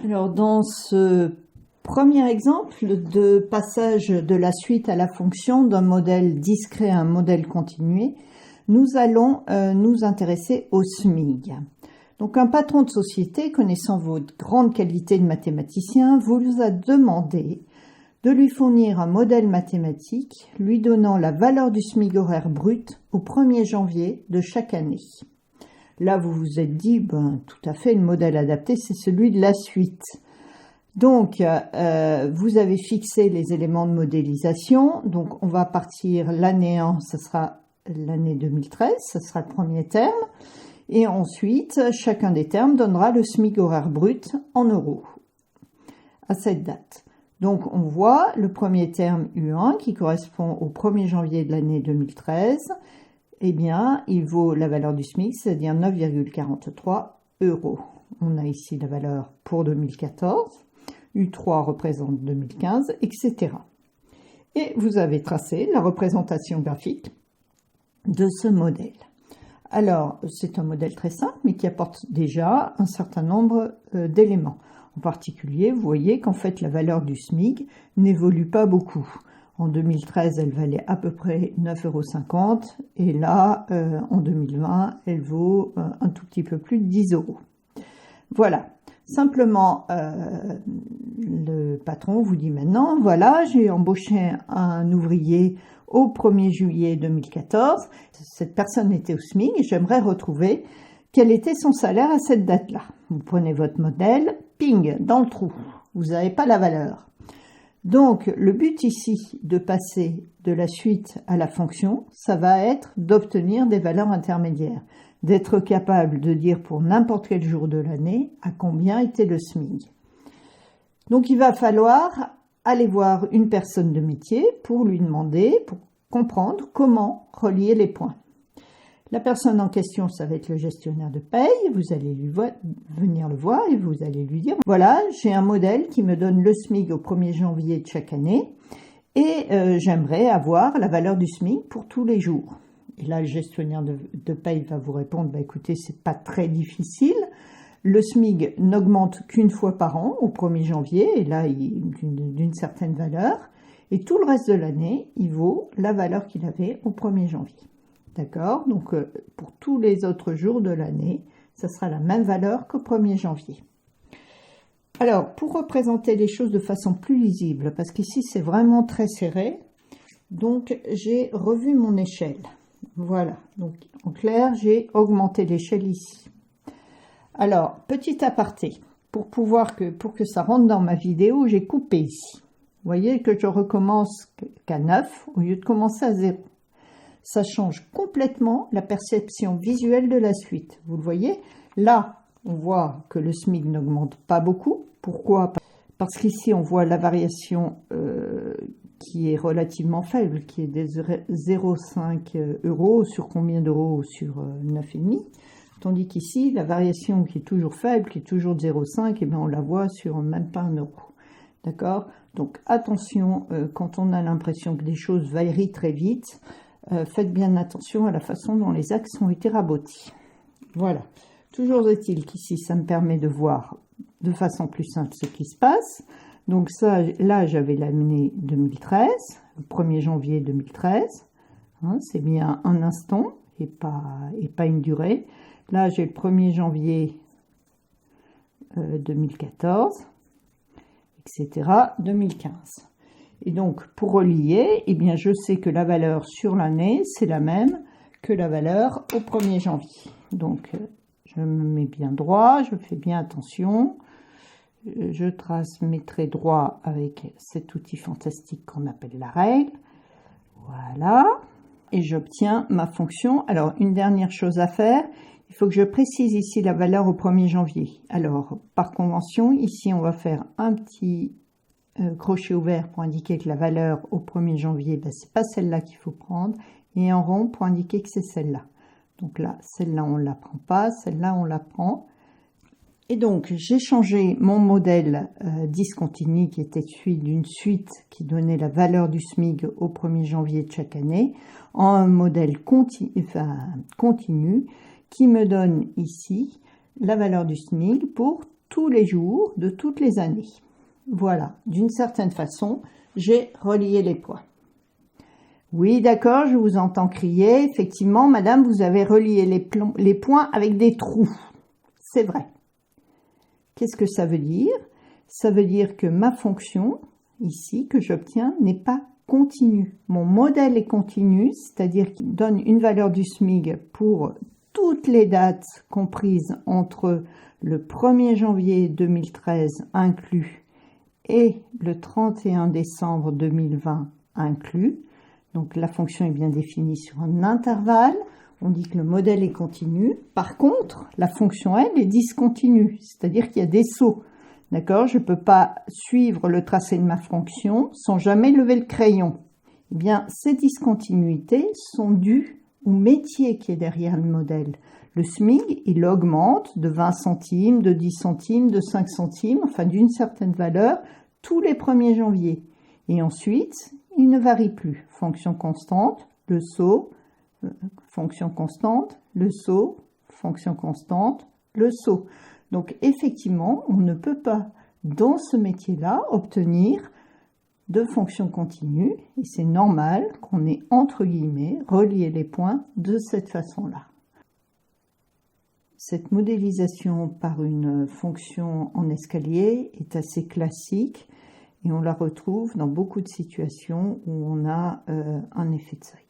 Alors, dans ce premier exemple de passage de la suite à la fonction d'un modèle discret à un modèle continué, nous allons nous intéresser au SMIG. Donc, un patron de société, connaissant votre grande qualité de mathématicien, vous a demandé de lui fournir un modèle mathématique lui donnant la valeur du SMIG horaire brut au 1er janvier de chaque année. Là, vous vous êtes dit, tout à fait, le modèle adapté, c'est celui de la suite. Donc, vous avez fixé les éléments de modélisation. Donc, on va partir l'année 1, ce sera l'année 2013, ce sera le premier terme. Et ensuite, chacun des termes donnera le SMIG horaire brut en euros à cette date. Donc, on voit le premier terme U1 qui correspond au 1er janvier de l'année 2013. Eh bien, il vaut la valeur du SMIC, c'est-à-dire 9,43 €. On a ici la valeur pour 2014, U3 représente 2015, etc. Et vous avez tracé la représentation graphique de ce modèle. Alors, c'est un modèle très simple, mais qui apporte déjà un certain nombre d'éléments. En particulier, vous voyez qu'en fait, la valeur du SMIG n'évolue pas beaucoup. En 2013, elle valait à peu près 9,50 € et là, en 2020, elle vaut un tout petit peu plus de 10 €. Voilà. Simplement, le patron vous dit maintenant, voilà, j'ai embauché un ouvrier au 1er juillet 2014. Cette personne était au SMIG et j'aimerais retrouver quel était son salaire à cette date-là. Vous prenez votre modèle, ping, dans le trou. Vous n'avez pas la valeur. Donc, le but ici de passer de la suite à la fonction, ça va être d'obtenir des valeurs intermédiaires, d'être capable de dire pour n'importe quel jour de l'année à combien était le SMIG. Donc, il va falloir aller voir une personne de métier pour lui demander, pour comprendre comment relier les points. La personne en question, ça va être le gestionnaire de paye. Vous allez venir le voir et vous allez lui dire, voilà, j'ai un modèle qui me donne le SMIG au 1er janvier de chaque année et j'aimerais avoir la valeur du SMIG pour tous les jours. Et là, le gestionnaire de paye va vous répondre, écoutez, c'est pas très difficile. Le SMIG n'augmente qu'une fois par an, au 1er janvier, et là, d'une certaine valeur. Et tout le reste de l'année, il vaut la valeur qu'il avait au 1er janvier. D'accord? Donc, pour tous les autres jours de l'année, ça sera la même valeur qu'au 1er janvier. Alors, pour représenter les choses de façon plus lisible, parce qu'ici, c'est vraiment très serré, donc j'ai revu mon échelle. Voilà. Donc, en clair, j'ai augmenté l'échelle ici. Alors, petit aparté, pour que ça rentre dans ma vidéo, j'ai coupé ici. Vous voyez que je recommence qu'à 9 au lieu de commencer à 0. Ça change complètement la perception visuelle de la suite. Vous le voyez? Là, on voit que le SMIG n'augmente pas beaucoup. Pourquoi? Parce qu'ici, on voit la variation qui est relativement faible, qui est de 0,5 € sur combien d'euros? Sur 9,5. Tandis qu'ici, la variation qui est toujours faible, qui est toujours de 0,5, eh bien, on la voit sur même pas 1 €. D'accord? Donc, attention, quand on a l'impression que des choses varient très vite, faites bien attention à la façon dont les axes ont été rabotés. Voilà. Toujours est-il qu'ici, ça me permet de voir de façon plus simple ce qui se passe. Donc ça, là, j'avais l'année 2013, le 1er janvier 2013. Hein, c'est bien un instant et pas une durée. Là, j'ai le 1er janvier 2014, etc., 2015. Et donc, pour relier, eh bien, je sais que la valeur sur l'année, c'est la même que la valeur au 1er janvier. Donc, je me mets bien droit, je fais bien attention. Je trace mes traits droits avec cet outil fantastique qu'on appelle la règle. Voilà. Et j'obtiens ma fonction. Alors, une dernière chose à faire. Il faut que je précise ici la valeur au 1er janvier. Alors, par convention, ici, on va faire un petit crochet ouvert pour indiquer que la valeur au 1er janvier, c'est pas celle-là qu'il faut prendre, et un rond pour indiquer que c'est celle-là. Donc là, celle-là, on ne la prend pas, celle-là, on la prend. Et donc, j'ai changé mon modèle discontinu, qui était celui d'une suite qui donnait la valeur du SMIG au 1er janvier de chaque année, en un modèle continu, qui me donne ici la valeur du SMIG pour tous les jours de toutes les années. Voilà, d'une certaine façon, j'ai relié les points. Oui, d'accord, je vous entends crier. Effectivement, madame, vous avez relié les points avec des trous. C'est vrai. Qu'est-ce que ça veut dire? Ça veut dire que ma fonction, ici, que j'obtiens, n'est pas continue. Mon modèle est continu, c'est-à-dire qu'il donne une valeur du SMIG pour toutes les dates comprises entre le 1er janvier 2013 inclus et le 31 décembre 2020 inclus. Donc la fonction est bien définie sur un intervalle. On dit que le modèle est continu. Par contre, la fonction elle est discontinue, c'est-à-dire qu'il y a des sauts. D'accord? Je ne peux pas suivre le tracé de ma fonction sans jamais lever le crayon. Eh bien, ces discontinuités sont dues au métier qui est derrière le modèle. Le SMIG, il augmente de 20 centimes, de 10 centimes, de 5 centimes, enfin d'une certaine valeur, tous les 1er janvier. Et ensuite, il ne varie plus. Fonction constante, le saut, fonction constante, le saut, fonction constante, le saut. Donc effectivement, on ne peut pas, dans ce métier-là, obtenir de fonction continue, et c'est normal qu'on ait, entre guillemets, relié les points de cette façon-là. Cette modélisation par une fonction en escalier est assez classique, et on la retrouve dans beaucoup de situations où on a un effet de seuil.